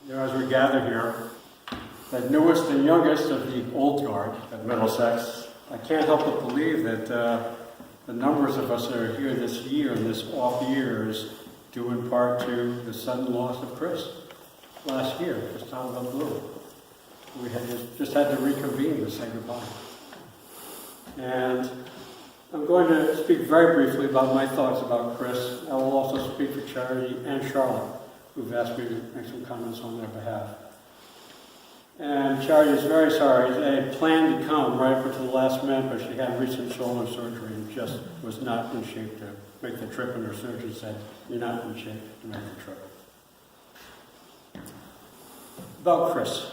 As we gather here, the newest and youngest of the old guard at Middlesex, I can't help but believe that the numbers of us that are here this year and this off year is due in part to the sudden loss of Chris last year, just out of the blue. We just had to reconvene to say goodbye. And I'm going to speak very briefly about my thoughts about Chris. I will also speak for Charity and Charlotte, who've asked me to make some comments on their behalf. And Charity is very sorry. They had planned to come right up to the last minute, but she had recent shoulder surgery and just was not in shape to make the trip, and her surgeon said, "You're not in shape to make the trip." About Chris.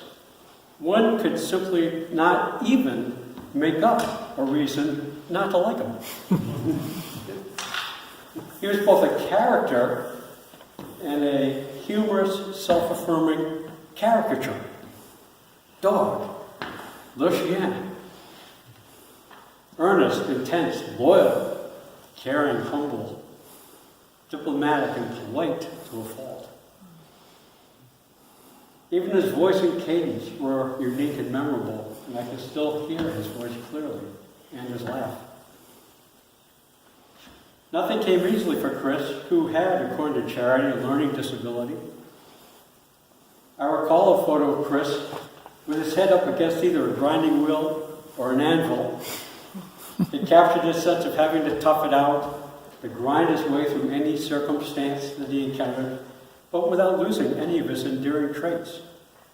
One could simply not even make up a reason not to like him. He was both a character and a humorous, self-affirming caricature. Dog, Le Chien. Earnest, intense, loyal, caring, humble, diplomatic, and polite to a fault. Even his voice and cadence were unique and memorable, and I can still hear his voice clearly, and his laugh. Nothing came easily for Chris, who had, according to Charity, a learning disability. I recall a photo of Chris with his head up against either a grinding wheel or an anvil. It captured his sense of having to tough it out, to grind his way through any circumstance that he encountered, but without losing any of his endearing traits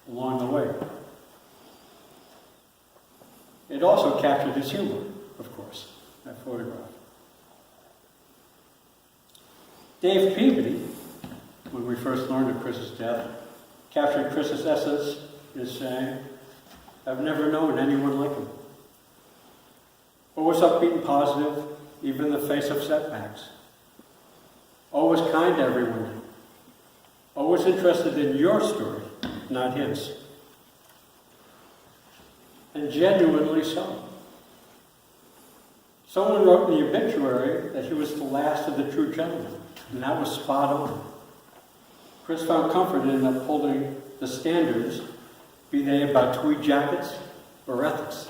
along the way. It also captured his humor, of course, that photograph. Dave Peabody, when we first learned of Chris's death, captured Chris's essence in saying, "I've never known anyone like him. Always upbeat and positive, even in the face of setbacks. Always kind to everyone. Always interested in your story, not his. And genuinely so." Someone wrote in the obituary that he was the last of the true gentlemen, and that was spot on. Chris found comfort in upholding the standards, be they about tweed jackets or ethics.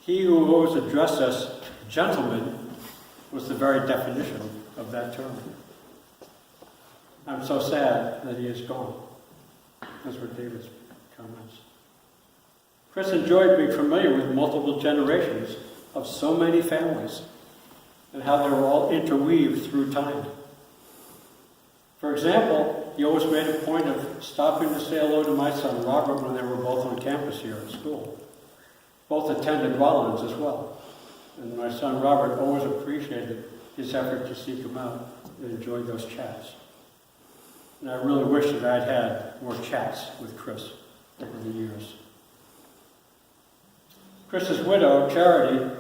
He who always addressed us gentlemen was the very definition of that term. I'm so sad that he is gone. Those were David's comments. Chris enjoyed being familiar with multiple generations of so many families and how they were all interweaved through time. For example, he always made a point of stopping to say hello to my son Robert when they were both on campus here at school. Both attended Rollins as well. And my son Robert always appreciated his effort to seek him out and enjoyed those chats. And I really wish that I'd had more chats with Chris over the years. Chris's widow, Charity,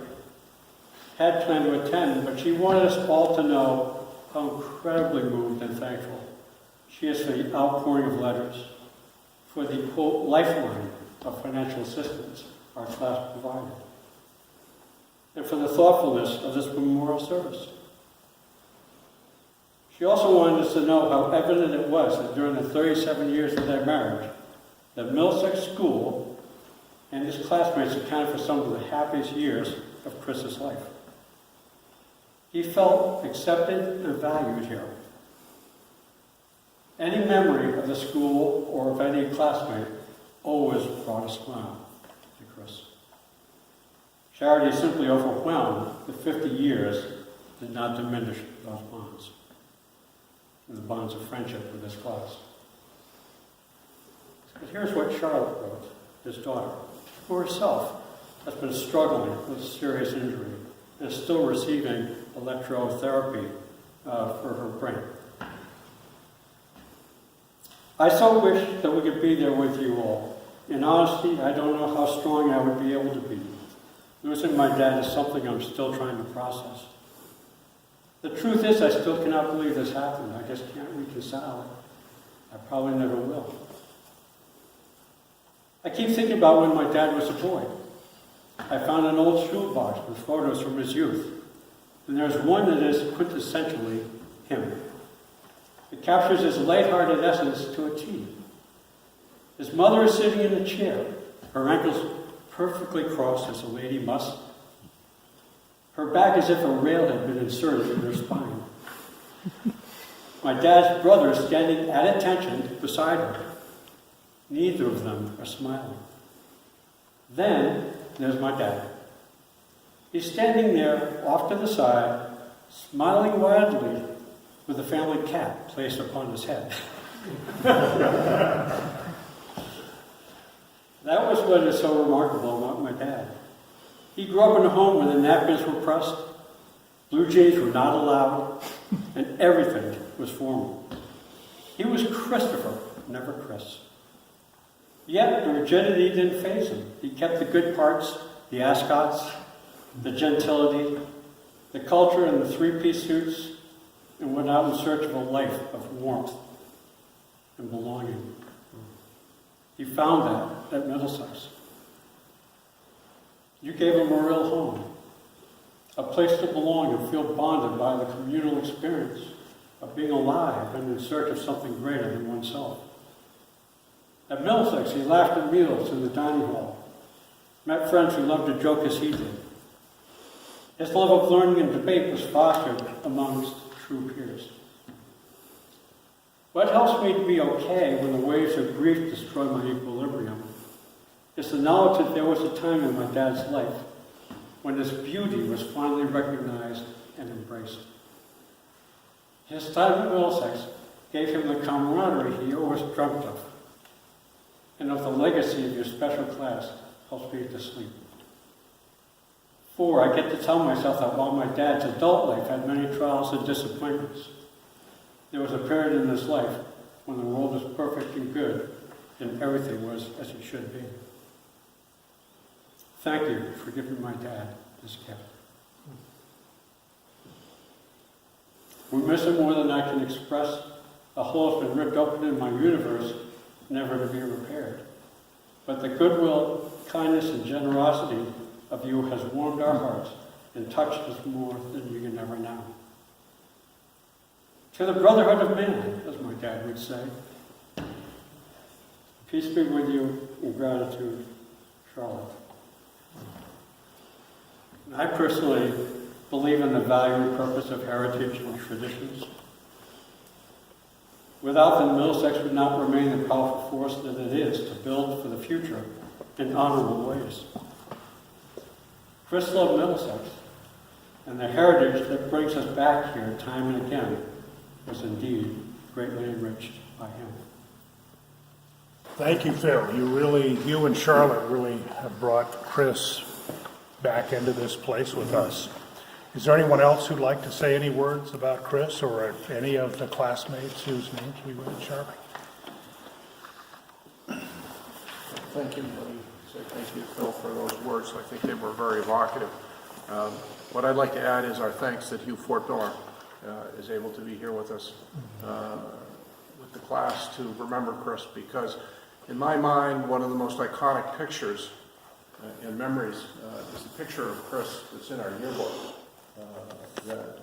had planned to attend, but she wanted us all to know how incredibly moved and thankful she is for the outpouring of letters, for the, quote, lifeline of financial assistance our class provided, and for the thoughtfulness of this memorial service. She also wanted us to know how evident it was that during the 37 years of their marriage, that Middlesex School and his classmates accounted for some of the happiest years of Chris's life. He felt accepted and valued here. Any memory of the school or of any classmate always brought a smile to Chris. Charity is simply overwhelmed that 50 years did not diminish those bonds and the bonds of friendship with this class. But here's what Charlotte wrote, his daughter, who herself has been struggling with a serious injury and is still receiving electrotherapy for her brain. "I so wish that we could be there with you all. In honesty, I don't know how strong I would be able to be. Losing my dad is something I'm still trying to process. The truth is, I still cannot believe this happened. I just can't reconcile it. I probably never will. I keep thinking about when my dad was a boy. I found an old shoebox with photos from his youth, and there's one that is quintessentially him. It captures his lighthearted essence to a T. His mother is sitting in a chair, her ankles perfectly crossed as a lady must. Her back as if a rail had been inserted in her spine. My dad's brother is standing at attention beside her. Neither of them are smiling. Then there's my dad. He's standing there off to the side, smiling widely with the family cap placed upon his head. That was what is so remarkable about my dad. He grew up in a home where the napkins were pressed, blue jeans were not allowed, and everything was formal. He was Christopher, never Chris. Yet the rigidity didn't faze him. He kept the good parts, the ascots, the gentility, the culture and the three-piece suits, and went out in search of a life of warmth and belonging. He found that at Middlesex. You gave him a real home, a place to belong and feel bonded by the communal experience of being alive and in search of something greater than oneself. At Middlesex, he laughed at meals in the dining hall, met friends who loved to joke as he did. His love of learning and debate was fostered amongst true peers. What helps me to be okay when the waves of grief destroy my equilibrium is the knowledge that there was a time in my dad's life when his beauty was finally recognized and embraced. His time at Middlesex gave him the camaraderie he always dreamt of, and of the legacy of your special class helps me to sleep. 4, I get to tell myself that while my dad's adult life had many trials and disappointments, there was a period in his life when the world was perfect and good, and everything was as it should be. Thank you for giving my dad this gift. We miss him more than I can express. A hole has been ripped open in my universe, never to be repaired. But the goodwill, kindness, and generosity of you has warmed our hearts and touched us more than you can ever know. To the brotherhood of man, as my dad would say. Peace be with you in gratitude, Charlotte. I personally believe in the value and purpose of heritage and traditions. Without them, Middlesex would not remain the powerful force that it is to build for the future in honorable ways. Chris loved Middlesex, and the heritage that brings us back here time and again was indeed greatly enriched by him. Thank you, Phil. You and Charlotte really have brought Chris back into this place with us. Is there anyone else who'd like to say any words about Chris or any of the classmates whose names we read, Charlie? Thank you. Thank you, Phil, for those words. I think they were very evocative. What I'd like to add is our thanks that Hugh Fort Miller is able to be here with us with the class to remember Chris, because in my mind, one of the most iconic pictures and memories is the picture of Chris that's in our yearbook that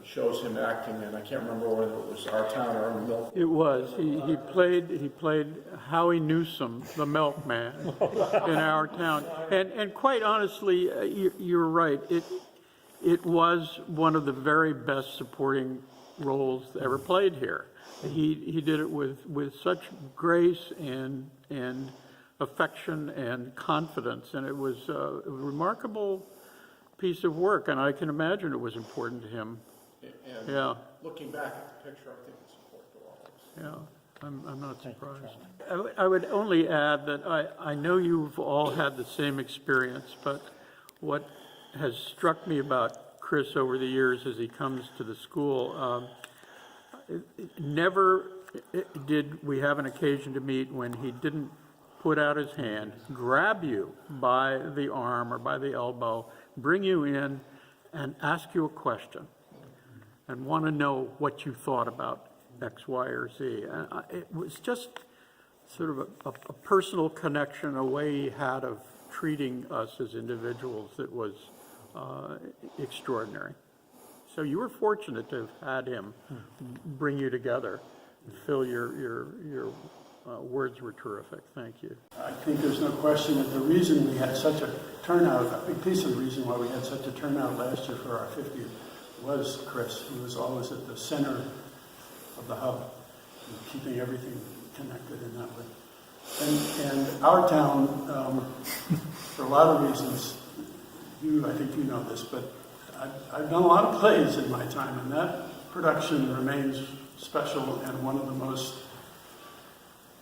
shows him acting, and I can't remember whether it was Our Town or Milk. It was. He played Howie Newsom, the milkman, in Our Town. And quite honestly, you're right. It was one of the very best supporting roles ever played here. He did it with such grace and affection and confidence, and it was a remarkable piece of work, and I can imagine it was important to him. And Yeah. looking back at the picture, I think it's important to all of us. Yeah, I'm not surprised. I would only add that I know you've all had the same experience, but what has struck me about Chris over the years as he comes to the school, never did we have an occasion to meet when he didn't put out his hand, grab you by the arm or by the elbow, bring you in, and ask you a question and want to know what you thought about X, Y, or Z. And it was just sort of a personal connection, a way he had of treating us as individuals that was extraordinary. So you were fortunate to have had him bring you together and fill your words were terrific. Thank you. I think there's no question that the reason we had such a turnout, a big piece of the reason why we had such a turnout last year for our 50th was Chris. He was always at the center of the hub, keeping everything connected in that way. And our town, for a lot of reasons, I think you know this, but I've done a lot of plays in my time, and that production remains special and one of the most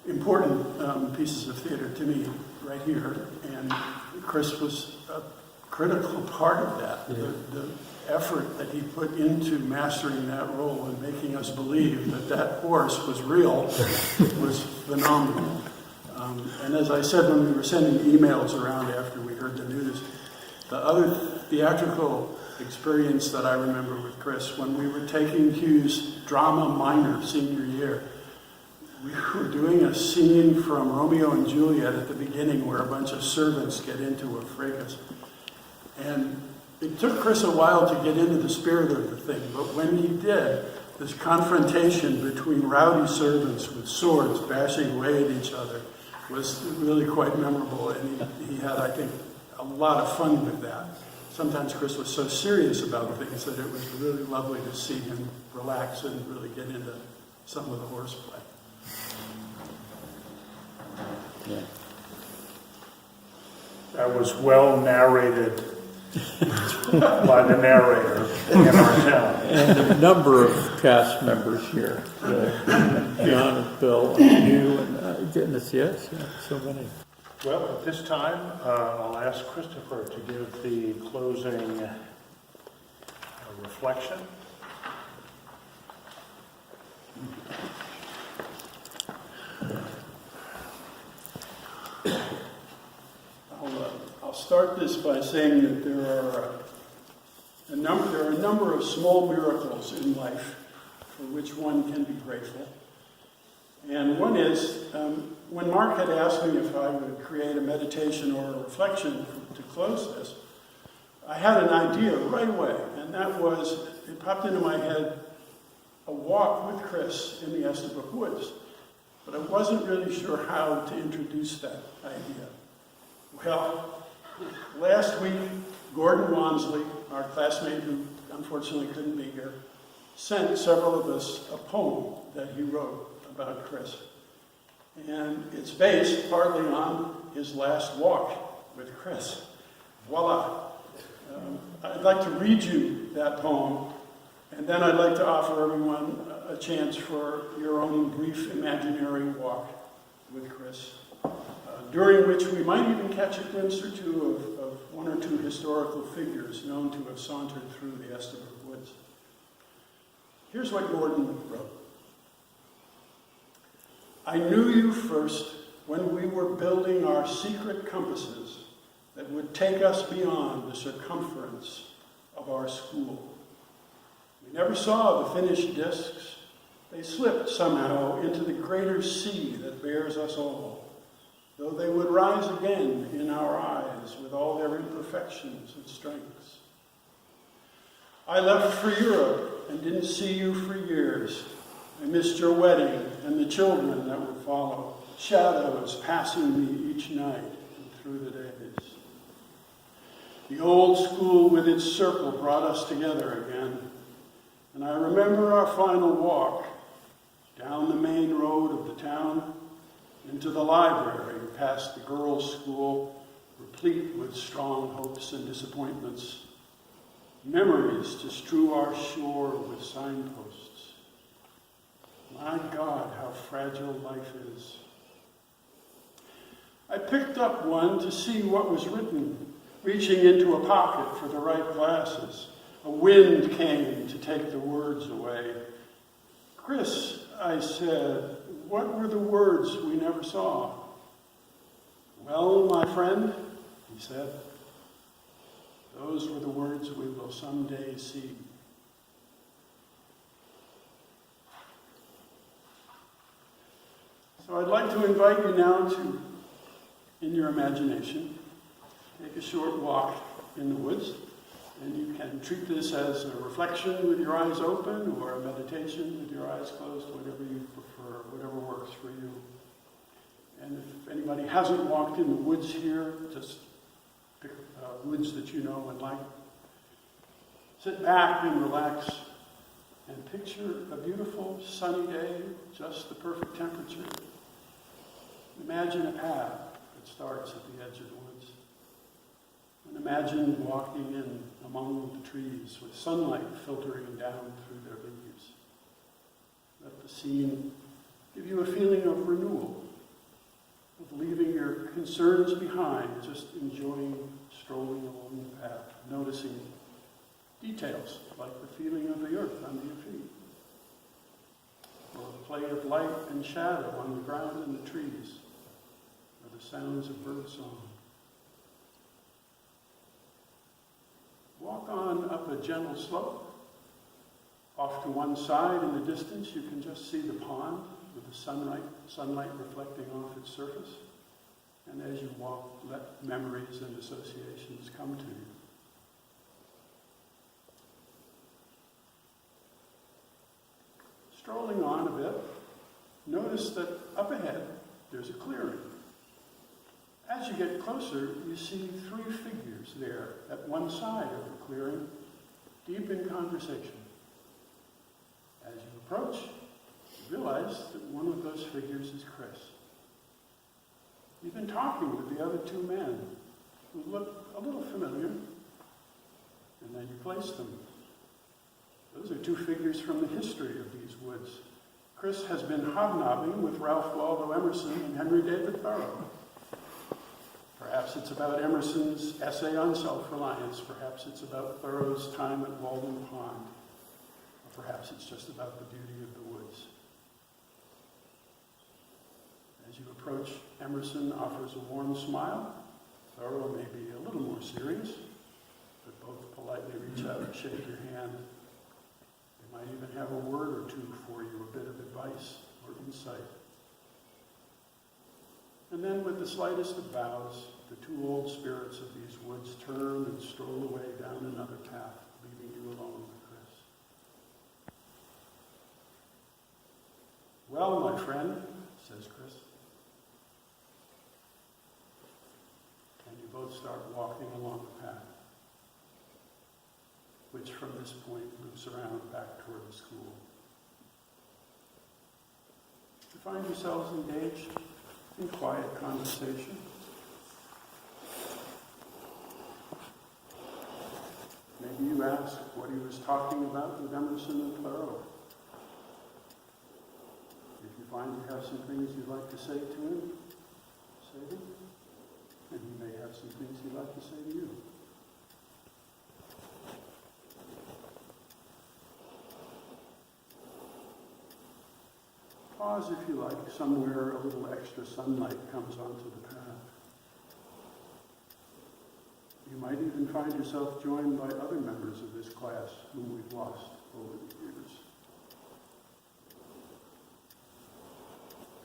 important pieces of theater to me right here. And Chris was a critical part of that. Yeah. The effort that he put into mastering that role and making us believe that that horse was real was phenomenal. And as I said when we were sending emails around after we heard the news, the other theatrical experience that I remember with Chris, when we were taking Hugh's drama minor senior year, we were doing a scene from Romeo and Juliet at the beginning where a bunch of servants get into a fracas. And it took Chris a while to get into the spirit of the thing, but when he did, this confrontation between rowdy servants with swords bashing away at each other was really quite memorable, and he had, I think, a lot of fun with that. Sometimes Chris was so serious about things that it was really lovely to see him relax and really get into some of the horseplay. Yeah. That was well narrated by the narrator in our town. And a number of cast members here, John and Bill and you, and goodness, yes, so many. Well, at this time, I'll ask Christopher to give the closing reflection. I'll start this by saying that there are a number of small miracles in life for which one can be grateful. And one is, when Mark had asked me if I would create a meditation or a reflection to close this, I had an idea right away, and that was, it popped into my head, a walk with Chris in the Estabrook Woods. But I wasn't really sure how to introduce that idea. Well, last week, Gordon Wansley, our classmate who unfortunately couldn't be here, sent several of us a poem that he wrote about Chris. And it's based partly on his last walk with Chris. Voila. I'd like to read you that poem, and then I'd like to offer everyone a chance for your own brief imaginary walk with Chris, during which we might even catch a glimpse or two of one or two historical figures known to have sauntered through the Estabrook Woods. Here's what Gordon wrote. I knew you first when we were building our secret compasses that would take us beyond the circumference of our school. We never saw the finished discs. They slipped somehow into the greater sea that bears us all, though they would rise again in our eyes with all their imperfections and strengths. I left for Europe and didn't see you for years. I missed your wedding and the children that would follow, shadows passing me each night and through the days. The old school with its circle brought us together again, and I remember our final walk down the main road of the town, into the library, past the girls' school, replete with strong hopes and disappointments, memories to strew our shore with signposts. My God, how fragile life is. I picked up one to see what was written, reaching into a pocket for the right glasses. A wind came to take the words away. Chris, I said, what were the words we never saw? Well, my friend, he said, those were the words we will someday see. So I'd like to invite you now to, in your imagination, take a short walk in the woods, and you can treat this as a reflection with your eyes open or a meditation with your eyes closed, whatever you prefer, whatever works for you. anybody hasn't walked in the woods here, just pick woods that you know and like, sit back and relax and picture a beautiful sunny day, just the perfect temperature. Imagine a path that starts at the edge of the woods. And imagine walking in among the trees with sunlight filtering down through their leaves. Let the scene give you a feeling of renewal, of leaving your concerns behind, just enjoying strolling along the path, noticing details like the feeling of the earth under your feet, or the play of light and shadow on the ground and the trees, or the sounds of bird song. Walk on up a gentle slope. Off to one side in the distance, you can just see the pond with the sunlight reflecting off its surface. And as you walk, let memories and associations come to you. Strolling on a bit, notice that up ahead there's a clearing. As you get closer, you see 3 figures there at one side of the clearing, deep in conversation. As you approach, you realize that one of those figures is Chris. You've been talking with the other 2 men who look a little familiar, and then you place them. Those are 2 figures from the history of these woods. Chris has been hobnobbing with Ralph Waldo Emerson and Henry David Thoreau. Perhaps it's about Emerson's essay on self-reliance. Perhaps it's about Thoreau's time at Walden Pond. Or perhaps it's just about the beauty of the woods. As you approach, Emerson offers a warm smile. Thoreau may be a little more serious, but both politely reach out and shake your hand. They might even have a word or 2 for you, a bit of advice or insight. And then with the slightest of bows, the 2 old spirits of these woods turn and stroll away down another path, leaving you alone with Chris. Well, my friend, says Chris. And you both start walking along the path, which from this point loops around back toward the school. You find yourselves engaged in quiet conversation. Maybe you ask what he was talking about with Emerson and Thoreau. If you find you have some things you'd like to say to him, say them. And he may have some things he'd like to say to you. Pause if you like, somewhere a little extra sunlight comes onto the path. You might even find yourself joined by other members of this class whom we've lost over the years.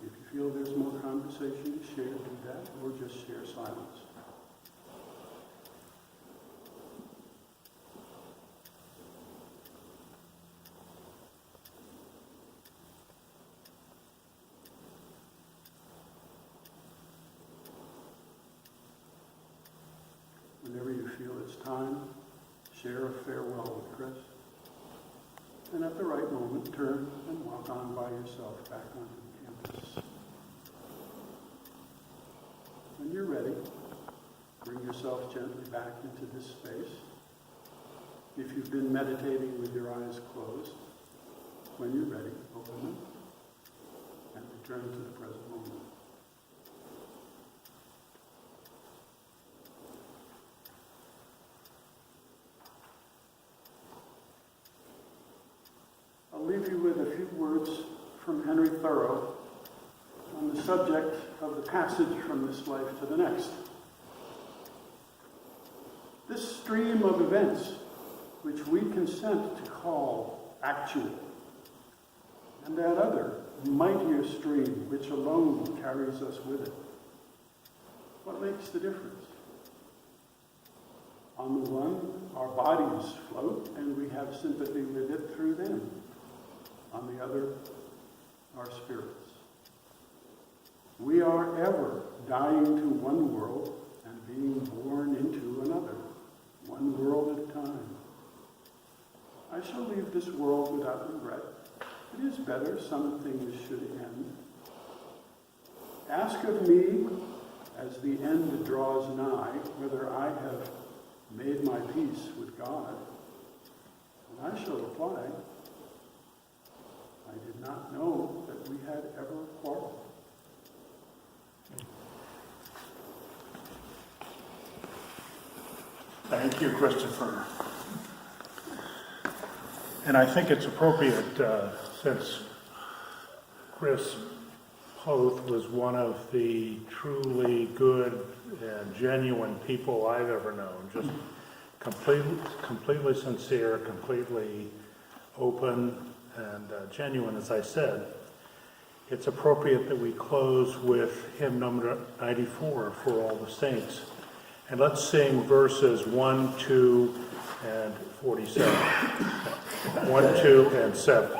If you feel there's more conversation to share, do that, or just share silence. Whenever you feel it's time, share a farewell with Chris. And at the right moment, turn and walk on by yourself back onto the campus. When you're ready, bring yourself gently back into this space. If you've been meditating with your eyes closed, when you're ready, open them and return to the present moment. I'll leave you with a few words from Henry Thoreau on the subject of the passage from this life to the next. This stream of events, which we consent to call actual, and that other, mightier stream, which alone carries us with it. What makes the difference? On the one, our bodies float, and we have sympathy with it through them. On the other, our spirits. We are ever dying to one world and being born into another, one world at a time. I shall leave this world without regret. It is better some things should end. Ask of me, as the end draws nigh, whether I have made my peace with God. And I shall reply, I did not know that we had ever quarreled. Thank you, Christopher. And I think it's appropriate, since Chris Poth was one of the truly good and genuine people I've ever known, just completely sincere, completely open and genuine, as I said. It's appropriate that we close with hymn number 94, For All the Saints. And let's sing verses 1, 2, and 47. 1, 2, and 7.